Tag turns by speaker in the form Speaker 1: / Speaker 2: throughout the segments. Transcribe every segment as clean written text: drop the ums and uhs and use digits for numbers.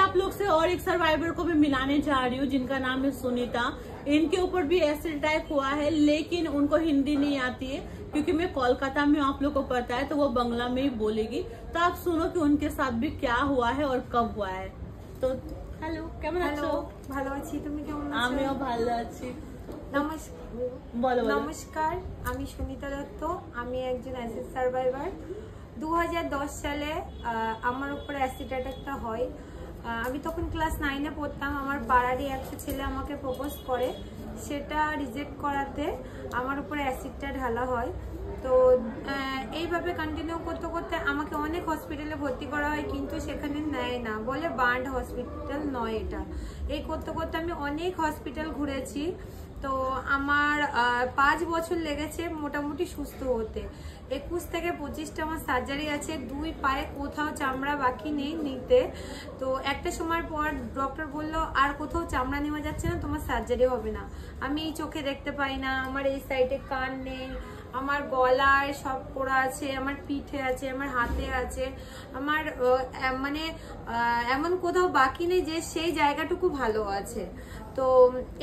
Speaker 1: आप लोग से और एक सर्वाइवर को भी मिलाने जा रही हूँ जिनका नाम है सुनीता। इनके ऊपर भी एसिड अटैक हुआ है, लेकिन उनको हिंदी नहीं आती है क्योंकि मैं कोलकाता में हूँ, आप लोग को पता है, तो वो बंगला में ही बोलेगी। तो आप सुनो कि उनके साथ भी क्या हुआ है और कब हुआ है। तो हेलो, কেমন আছো?
Speaker 2: ভালো আছি, তুমি কেমন আছো?
Speaker 1: আমিও ভালো আছি।
Speaker 2: নমস্কার, আমি সুনিতা দত্ত, আমি একজন অ্যাসিড সার্ভাইভার। 2010 সালে আমার উপরে অ্যাসিড অ্যাটাকটা হয়। আমি তখন ক্লাস 9-এ পড়তাম। আমার পাড়ারই একটা ছেলে আমাকে প্রপোজ করে, সেটা রিজেক্ট করাতে আমার উপরে অ্যাসিডটা ঢালা হয়। তো এইভাবে কন্টিনিউ করতে করতে আমাকে অনেক হসপিটালে ভর্তি করা হয়, কিন্তু সেখানে নেয় না, বলে বার্ন হসপিটাল নয় এটা। এই করতে করতে আমি অনেক হসপিটাল ঘুরেছি। তো আমার 5 বছর লেগেছে মোটামুটি সুস্থ হতে। 21 থেকে 25টা আমার সার্জারি আছে, 2 পায়ে কোথাও চামড়া বাকি নেই নিতে। তো একটা সময় পর ডক্টর বললো আর কোথাও চামড়া নেওয়া যাচ্ছে না, তোমার সার্জারি হবে না। আমি চোখে দেখতে পাই না, আমার এই সাইডে কান নেই, আমার গলায় সব পোড়া আছে, আমার পিঠে আছে, আমার হাতে আছে, আমার মানে এমন কোথাও বাকি নেই যে সেই জায়গাটুকু ভালো আছে। তো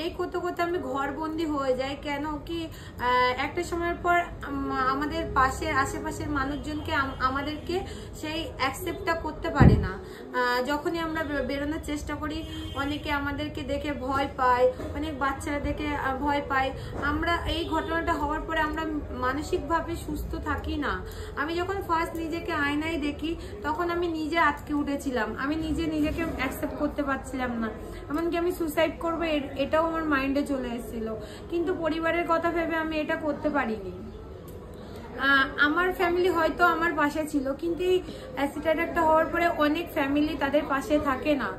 Speaker 2: এই করতে করতে আমি ঘরবন্দি হয়ে যাই। কেন কি একটা সময়ের পর আমাদের পাশের আশেপাশের মানুষজনকে আমাদেরকে সেই অ্যাকসেপ্টটা করতে পারে না। যখনই আমরা বেরোনোর চেষ্টা করি, অনেকে আমাদেরকে দেখে ভয় পায়, অনেক বাচ্চারা দেখে ভয় পায়। আমরা এই ঘটনাটা হওয়ার পরে আমরা মানসিকভাবে সুস্থ থাকি না। আমি যখন ফার্স্ট নিজেকে আয়নায় দেখি, তখন আমি নিজে আটকে উঠেছিলাম, আমি নিজেকে অ্যাকসেপ্ট করতে পারছিলাম না। এমনকি আমি সুসাইড করবো এটাও আমার মাইন্ডে চলে এসেছিল, কিন্তু পরিবারের কথা ভেবে আমি এটা করতে পারিনি। আমার ফ্যামিলি হয়তো আমার পাশে ছিল, কিন্তু এই অ্যাসিড অ্যাটাকটা হওয়ার পরে অনেক ফ্যামিলি তাদের পাশে থাকে না।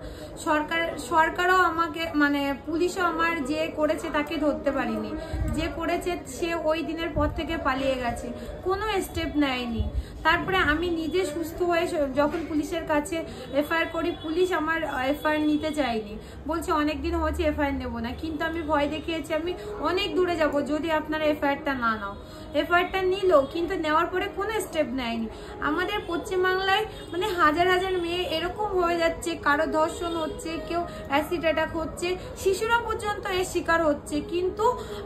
Speaker 2: সরকারও আমাকে, মানে পুলিশও আমার যে করেছে তাকে ধরতে পারিনি, যে করেছে সে ওই দিনের পর থেকে পালিয়ে গেছে, কোনো স্টেপ নেয়নি। তারপরে আমি নিজে সুস্থ হয়ে যখন পুলিশের কাছে এফআইআর করি, পুলিশ আমার এফআইআর নিতে চায়নি, বলছে অনেক দিন হয়েছে এফআইআর নেবো না। কিন্তু আমি ভয় দেখিয়েছি আমি অনেক দূরে যাব যদি আপনারা এফআইআরটা না নাও। এফআইআরটা নিল, কিন্তু নেওয়ার পরে কোনো স্টেপ নেয়নি। আমাদের পশ্চিমবাংলায় মানে হাজার হাজার মেয়ে এরকম হয়ে যাচ্ছে, কারো ধর্ষণ হচ্ছে, কেউ অ্যাসিড অ্যাটাক হচ্ছে, শিশুরা পর্যন্ত এর শিকার হচ্ছে। কিন্তু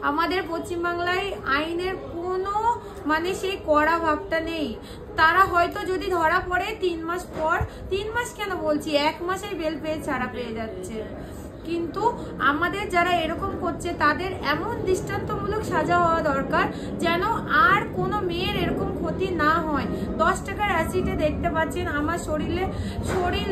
Speaker 2: আমাদের পশ্চিমবাংলায় আইনের কোনো মানে সেই কড়া ভাবটা নেই। তারা হয়তো যদি ধরা পড়ে 3 মাস পর, 3 মাস কেন বলছি, 1 মাসেই বেল পেয়ে ছাড়া পেয়ে যাচ্ছে। কিন্তু আমাদের যারা এরকম করছে তাদের এমন দৃষ্টান্তমূলক সাজা হওয়া দরকার যেন আর কোনো মেয়ের এরকম ক্ষতি না হয়। 10 টাকার অ্যাসিডে দেখতে পাচ্ছেন আমার শরীর